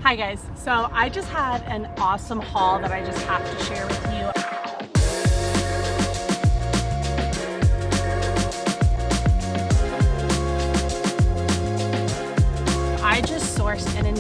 Hi guys, so I just had an awesome haul that I just have to share with you. I just sourced an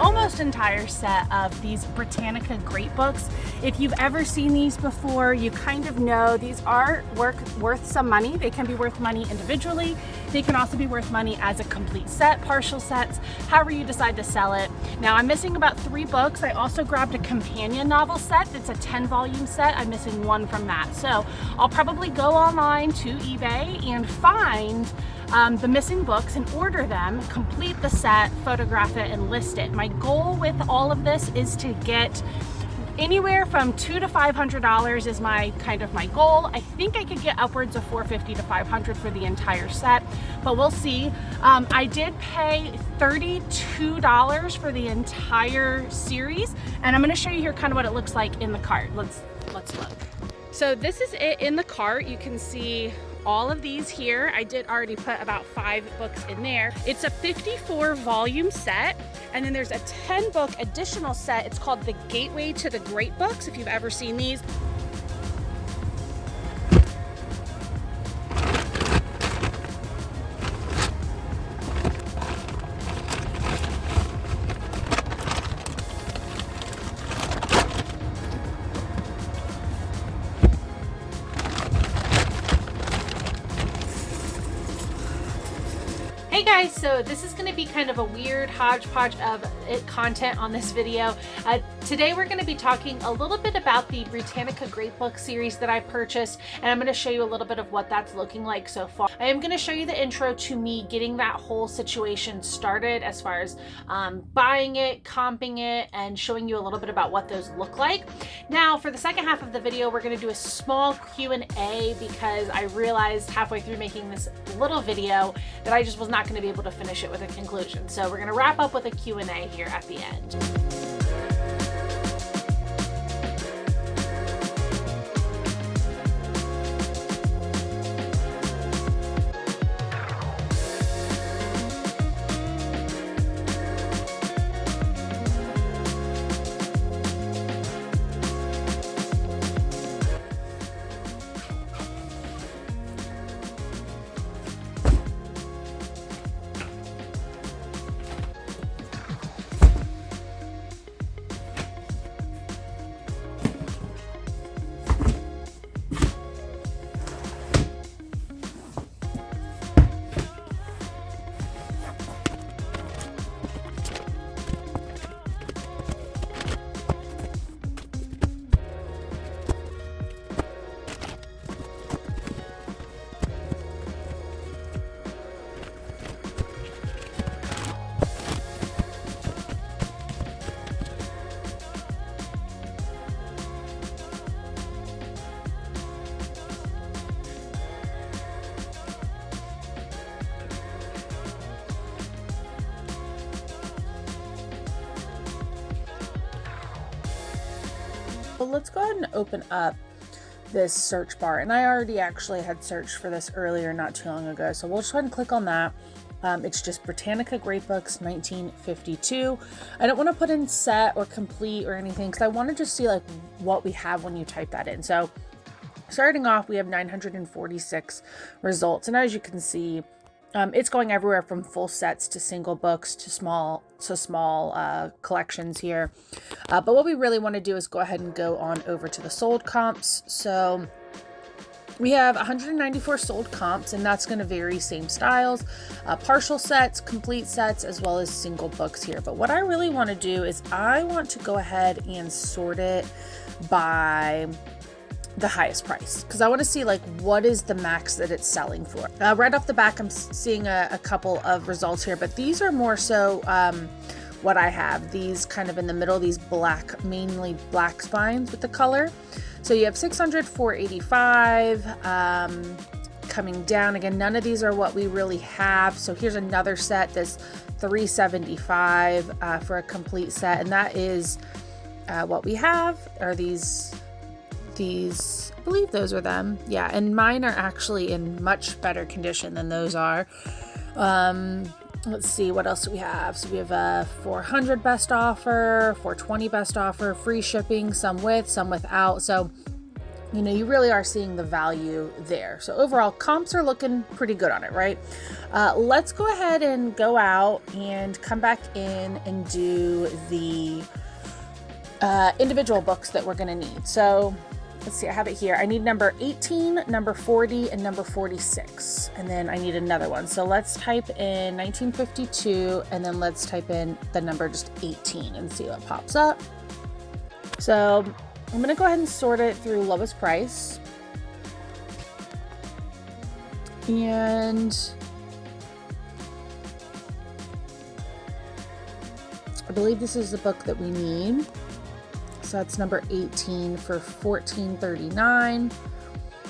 almost entire set of these Britannica Great Books. If you've ever seen these before, you kind of know these are worth some money. They can be worth money individually. They can also be worth money as a complete set, partial sets, however you decide to sell it. Now I'm missing about 3 books. I also grabbed a companion novel set that's a 10-volume set. I'm missing 1 from that. So I'll probably go online to eBay and find the missing books and order them, complete the set, photograph it, and list it. My goal with all of this is to get anywhere from $200 to $500 is my goal. I think I could get upwards of $450 to $500 for the entire set, but we'll see. I did pay $32 for the entire series, and I'm going to show you here kind of what it looks like in the cart. Let's look. So this is it in the cart. You can see all of these here. I did already put about 5 books in there. It's a 54 volume set, and then there's a 10 book additional set. It's called the Gateway to the Great Books, if you've ever seen these. Hey guys, so this is going to be kind of a weird hodgepodge of content on this video. Today we're going to be talking a little bit about the Britannica Great Books series that I purchased, and I'm going to show you a little bit of what that's looking like so far. I am going to show you the intro to me getting that whole situation started as far as buying it, comping it, and showing you a little bit about what those look like. Now for the second half of the video, we're going to do a small Q&A because I realized halfway through making this little video that I just was not going to be able to finish it with a conclusion. So we're going to wrap up with a Q&A here at the end. Well, let's go ahead and open up this search bar, and I already actually had searched for this earlier not too long ago, so we'll just go ahead and click on that. It's just Britannica Great Books 1952. I don't want to put in set or complete or anything because I want to just see like what we have when you type that in. So starting off, we have 946 results, and as you can see, it's going everywhere from full sets to single books to small collections here. But what we really want to do is go ahead and go on over to the sold comps. So we have 194 sold comps, and that's going to vary, same styles, partial sets, complete sets, as well as single books here. But what I really want to do is I want to go ahead and sort it by the highest price, because I want to see like what is the max that it's selling for. Right off the back, I'm seeing a couple of results here, but these are more so what I have. These kind of in the middle, these black, mainly black spines with the color. So you have 600, 485, coming down. Again, none of these are what we really have. So here's another set, this 375 for a complete set, and that is what we have are these, I believe those are them. Yeah, and mine are actually in much better condition than those are. Let's see, what else do we have? So we have a 400 best offer, 420 best offer, free shipping, some with, some without. So, you know, you really are seeing the value there. So overall, comps are looking pretty good on it, right? Let's go ahead and go out and come back in and do the individual books that we're going to need. So let's see, I have it here. I need number 18, number 40, and number 46. And then I need another one. So let's type in 1952, and then let's type in the number just 18 and see what pops up. So I'm going to go ahead and sort it through lowest price. And I believe this is the book that we need. So that's number 18 for $14.39.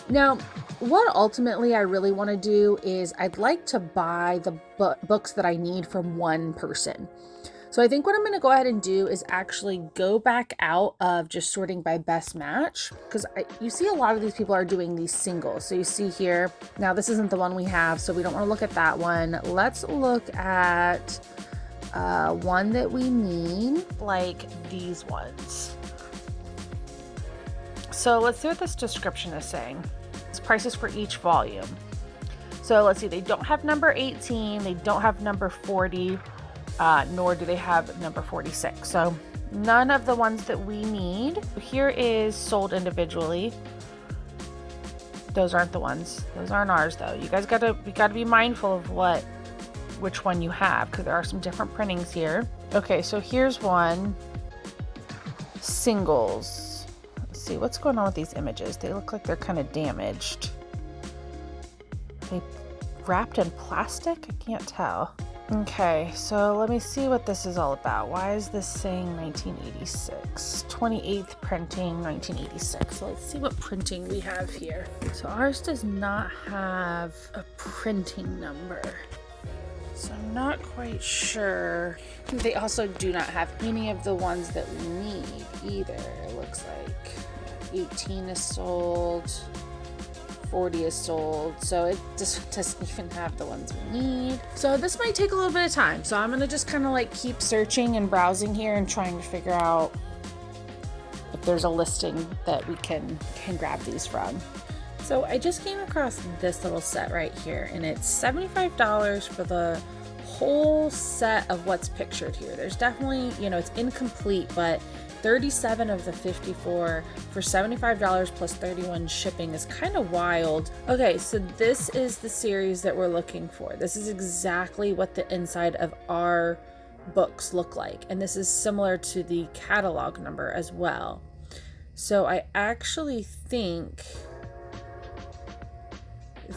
Now, what ultimately I really want to do is I'd like to buy the books that I need from one person. So I think what I'm going to go ahead and do is actually go back out of just sorting by best match, because you see a lot of these people are doing these singles. So you see here, now this isn't the one we have, so we don't want to look at that one. Let's look at one that we need, like these ones. So let's see what this description is saying. It's prices for each volume. So let's see, they don't have number 18, they don't have number 40, nor do they have number 46. So none of the ones that we need. Here is sold individually. Those aren't the ones. Those aren't ours though. You guys gotta be mindful of which one you have, because there are some different printings here. Okay, so here's one. Singles. See what's going on with these images. They look like they're kind of damaged. They wrapped in plastic? I can't tell. Okay, so let me see what this is all about. Why is this saying 1986? 28th printing, 1986. So let's see what printing we have here. So ours does not have a printing number, so I'm not quite sure. They also do not have any of the ones that we need either. It looks like 18 is sold, 40 is sold, so it just doesn't even have the ones we need. So this might take a little bit of time, so I'm gonna just kind of like keep searching and browsing here and trying to figure out if there's a listing that we can grab these from. So I just came across this little set right here, and it's $75 for the whole set of what's pictured here. There's definitely, you know, it's incomplete, but 37 of the 54 for $75 plus 31 shipping is kind of wild. Okay, so this is the series that we're looking for. This is exactly what the inside of our books look like, and this is similar to the catalog number as well. So I actually think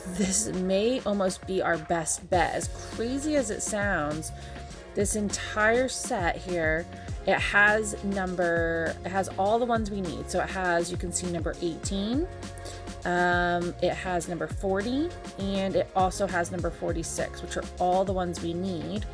this may almost be our best bet. As crazy as it sounds, this entire set here, it has all the ones we need. So it has, you can see number 18, it has number 40, and it also has number 46, which are all the ones we need.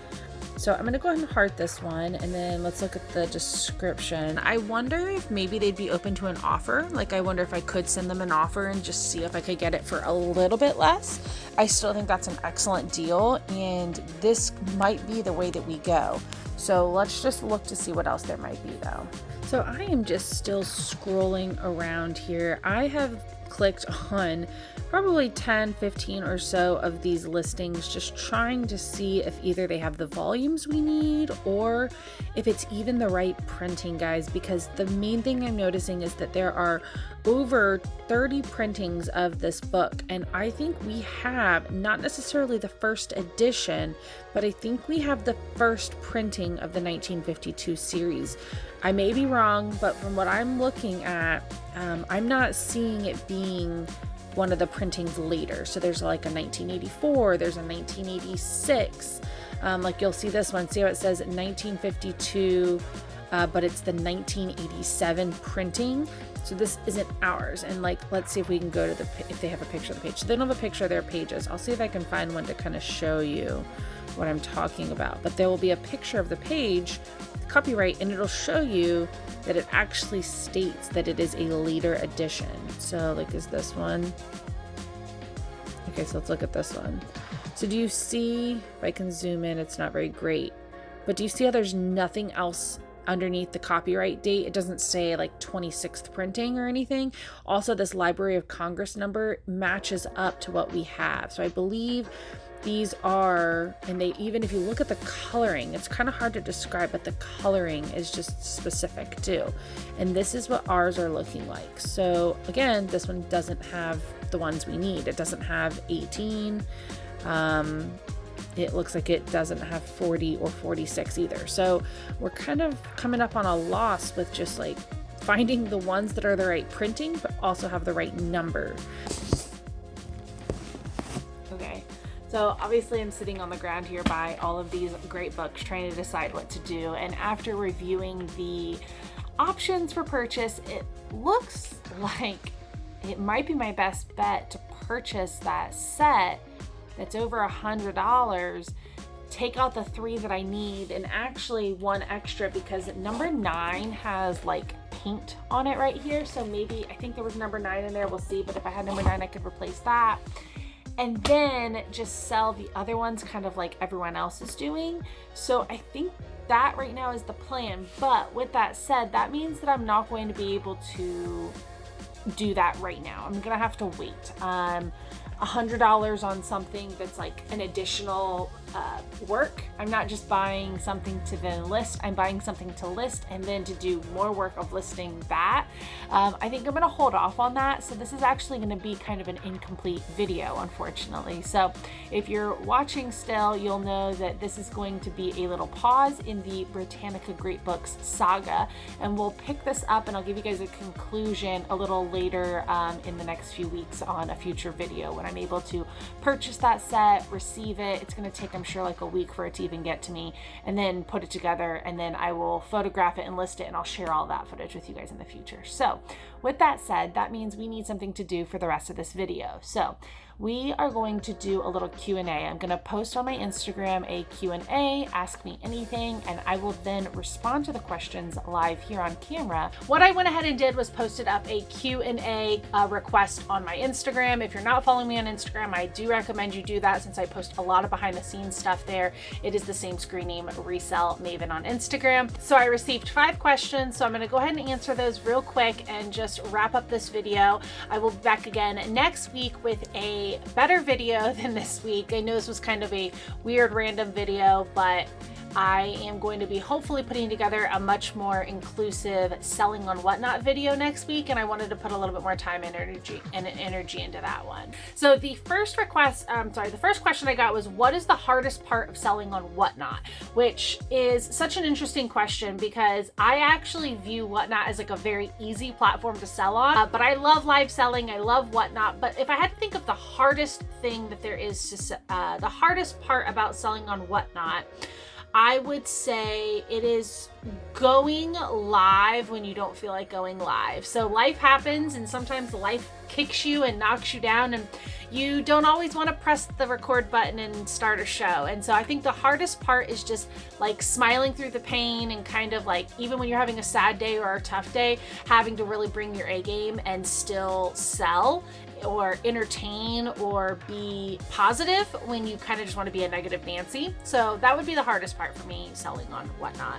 So I'm gonna go ahead and heart this one, and then let's look at the description. I wonder if maybe they'd be open to an offer. Like, I wonder if I could send them an offer and just see if I could get it for a little bit less. I still think that's an excellent deal, and this might be the way that we go. So let's just look to see what else there might be though. So I am just still scrolling around here. I have clicked on probably 10, 15 or so of these listings, just trying to see if either they have the volumes we need or if it's even the right printing, guys, because the main thing I'm noticing is that there are over 30 printings of this book, and I think we have not necessarily the first edition, but I think we have the first printing of the 1952 series. I may be wrong, but from what I'm looking at, I'm not seeing it being one of the printings later. So there's like a 1984, there's a 1986, like you'll see this one, see how it says 1952, but it's the 1987 printing. So this isn't ours. And like, let's see if we can go to if they have a picture of the page. So they don't have a picture of their pages. I'll see if I can find one to kind of show you what I'm talking about. But there will be a picture of the page, copyright, and it'll show you that it actually states that it is a later edition. So like, is this one? Okay, so let's look at this one. So do you see, if I can zoom in, it's not very great, but do you see how there's nothing else underneath the copyright date? It doesn't say like 26th printing or anything. Also, this Library of Congress number matches up to what we have. So I believe these are, and they, even if you look at the coloring, it's kind of hard to describe, but the coloring is just specific too. And this is what ours are looking like. So again, this one doesn't have the ones we need. It doesn't have 18. It looks like it doesn't have 40 or 46 either. So we're kind of coming up on a loss with just like finding the ones that are the right printing, but also have the right number. Okay, so obviously I'm sitting on the ground here by all of these great books trying to decide what to do. And after reviewing the options for purchase, it looks like it might be my best bet to purchase that set that's over $100, take out the 3 that I need, and actually 1 extra because number 9 has like paint on it right here. So maybe, I think there was number 9 in there, we'll see, but if I had number 9, I could replace that. And then just sell the other ones kind of like everyone else is doing. So I think that right now is the plan. But with that said, that means that I'm not going to be able to do that right now. I'm gonna have to wait. $100 on something that's like an additional work. I'm not just buying something to then list, I'm buying something to list and then to do more work of listing that. I think I'm gonna hold off on that. So this is actually gonna be kind of an incomplete video, unfortunately. So if you're watching still, you'll know that this is going to be a little pause in the Britannica Great Books saga, and we'll pick this up and I'll give you guys a conclusion a little later in the next few weeks on a future video when I'm able to purchase that set, receive it. It's gonna take, I'm sure, like a week for it to even get to me, and then put it together, and then I will photograph it and list it, and I'll share all that footage with you guys in the future. So with that said, that means we need something to do for the rest of this video. So we are going to do a little Q&A. I'm going to post on my Instagram a Q&A, ask me anything, and I will then respond to the questions live here on camera. What I went ahead and did was posted up a Q&A request on my Instagram. If you're not following me on Instagram, I do recommend you do that since I post a lot of behind the scenes stuff there. It is the same screen name, Resell Maven on Instagram. So I received 5 questions, so I'm going to go ahead and answer those real quick and just wrap up this video. I will be back again next week with a better video than this week. I know this was kind of a weird random video, but I am going to be hopefully putting together a much more inclusive selling on whatnot video next week, and I wanted to put a little bit more time and energy into that one. So the first question I got was, what is the hardest part of selling on whatnot? Which is such an interesting question because I actually view whatnot as like a very easy platform to sell on, but I love live selling, I love whatnot. But if I had to think of the hardest thing that there is to the hardest part about selling on whatnot, I would say it is going live when you don't feel like going live. So life happens, and sometimes life kicks you and knocks you down, and you don't always want to press the record button and start a show. And so I think the hardest part is just like smiling through the pain, and kind of like, even when you're having a sad day or a tough day, having to really bring your A game and still sell or entertain or be positive when you kind of just want to be a negative Nancy. So that would be the hardest part for me selling on whatnot.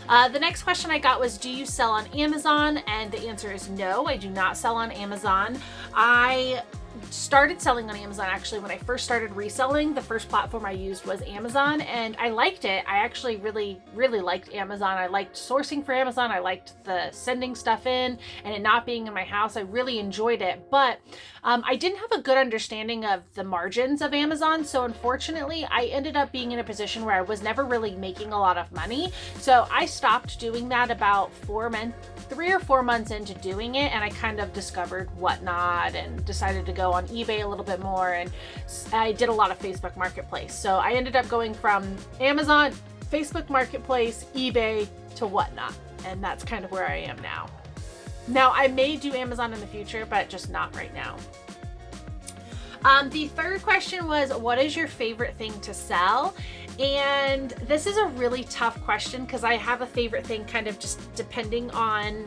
The next question I got was, do you sell on Amazon? And the answer is no, I do not sell on Amazon. I started selling on Amazon actually when I first started reselling. The first platform I used was Amazon, and I liked it. I actually really liked Amazon. I liked sourcing for Amazon. I liked the sending stuff in and it not being in my house. I really enjoyed it, but I didn't have a good understanding of the margins of Amazon. So unfortunately, I ended up being in a position where I was never really making a lot of money. So I stopped doing that about 3 or 4 months into doing it, and I kind of discovered whatnot and decided to go on eBay a little bit more, and I did a lot of Facebook Marketplace. So I ended up going from Amazon, Facebook Marketplace, eBay to whatnot, and that's kind of where I am now. Now I may do Amazon in the future, but just not right now. The third question was, what is your favorite thing to sell? And this is a really tough question because I have a favorite thing kind of just depending on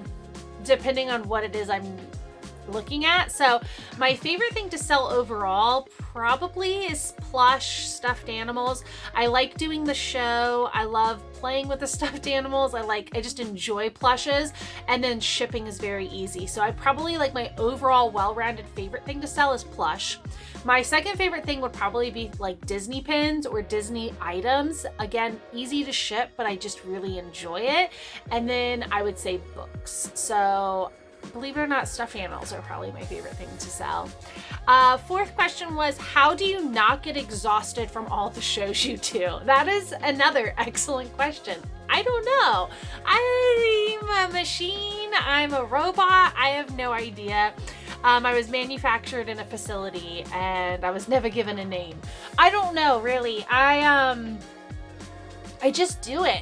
what it is I'm looking at. So my favorite thing to sell overall probably is plush stuffed animals. I like doing the show. I love playing with the stuffed animals. I just enjoy plushes, and then shipping is very easy. So I probably like my overall well-rounded favorite thing to sell is plush. My second favorite thing would probably be like Disney pins or Disney items. Again, easy to ship, but I just really enjoy it. And then I would say books. So believe it or not, stuffed animals are probably my favorite thing to sell. Fourth question was, how do you not get exhausted from all the shows you do? That is another excellent question. I don't know. I'm a machine. I'm a robot. I have no idea. I was manufactured in a facility and I was never given a name. I don't know, really. I just do it.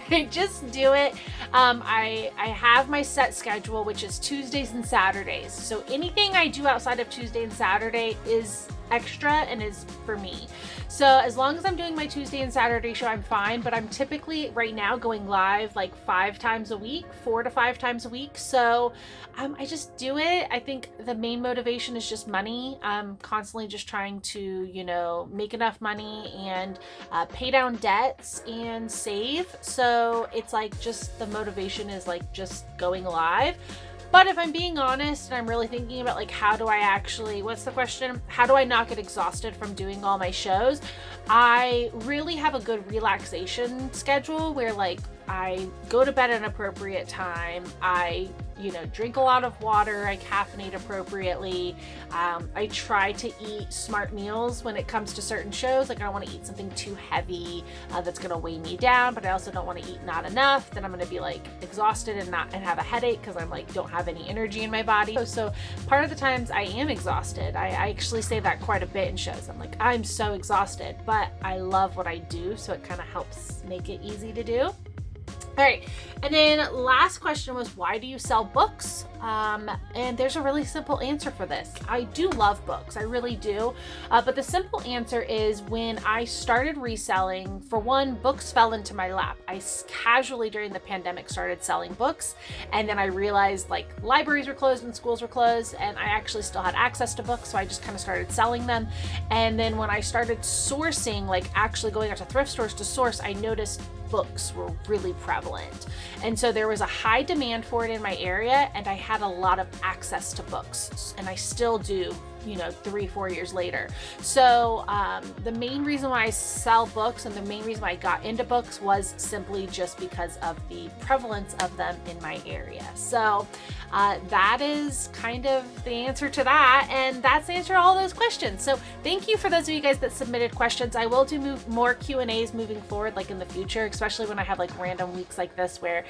I just do it. I have my set schedule, which is Tuesdays and Saturdays. So anything I do outside of Tuesday and Saturday is extra and is for me. So as long as I'm doing my Tuesday and Saturday show, I'm fine, but I'm typically right now going live like 5 times a week, 4 to 5 times a week. So I just do it. I think the main motivation is just money. I'm constantly just trying to, make enough money and pay down debts and save. So it's like just the motivation is like just going live. But if I'm being honest and I'm really thinking about like what's the question? How do I not get exhausted from doing all my shows? I really have a good relaxation schedule where like I go to bed at an appropriate time. I drink a lot of water. I caffeinate appropriately. I try to eat smart meals when it comes to certain shows. Like I don't want to eat something too heavy that's going to weigh me down, but I also don't want to eat not enough. Then I'm going to be like exhausted and have a headache because I'm like don't have any energy in my body. So part of the times I am exhausted. I actually say that quite a bit in shows. I'm like, I'm so exhausted, but I love what I do. So it kind of helps make it easy to do. All right, and then last question was, why do you sell books? And there's a really simple answer for this. I do love books, I really do. But the simple answer is when I started reselling, for one, books fell into my lap. I casually during the pandemic started selling books, and then I realized like libraries were closed and schools were closed, and I actually still had access to books, so I just kind of started selling them. And then when I started sourcing, like actually going out to thrift stores to source, I noticed books were really prevalent. And so there was a high demand for it in my area, and I had a lot of access to books, and I still do, 3-4 years later. So the main reason why I sell books and the main reason why I got into books was simply just because of the prevalence of them in my area. So that is kind of the answer to that, and that's the answer to all those questions. So thank you for those of you guys that submitted questions. I will do more Q&As moving forward, like in the future, especially when I have like random weeks like this where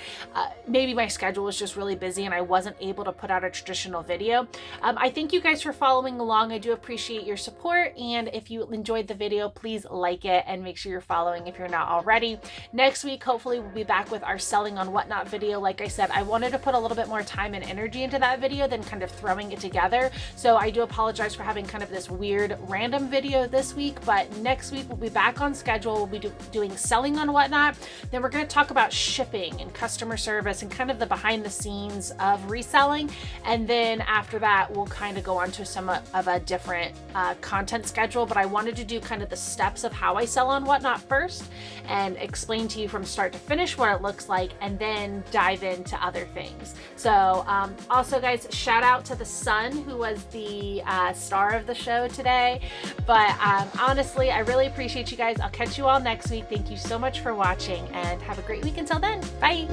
maybe my schedule was just really busy and I wasn't able to put out a traditional video. I thank you guys for following along. I do appreciate your support, and if you enjoyed the video, please like it and make sure you're following if you're not already. Next week, hopefully we'll be back with our selling on whatnot video. Like I said, I wanted to put a little bit more time and energy into that video than kind of throwing it together. So I do apologize for having kind of this weird random video this week, but next week we'll be back on schedule. We'll be doing selling on whatnot. Then we're going to talk about shipping and customer service and kind of the behind the scenes of reselling. And then after that, we'll kind of go on to some of a different content schedule, but I wanted to do kind of the steps of how I sell on whatnot first and explain to you from start to finish what it looks like, and then dive into other things. So also guys, shout out to the son who was the star of the show today. But honestly, I really appreciate you guys. I'll catch you all next week. Thank you so much for watching, and have a great week until then. Bye.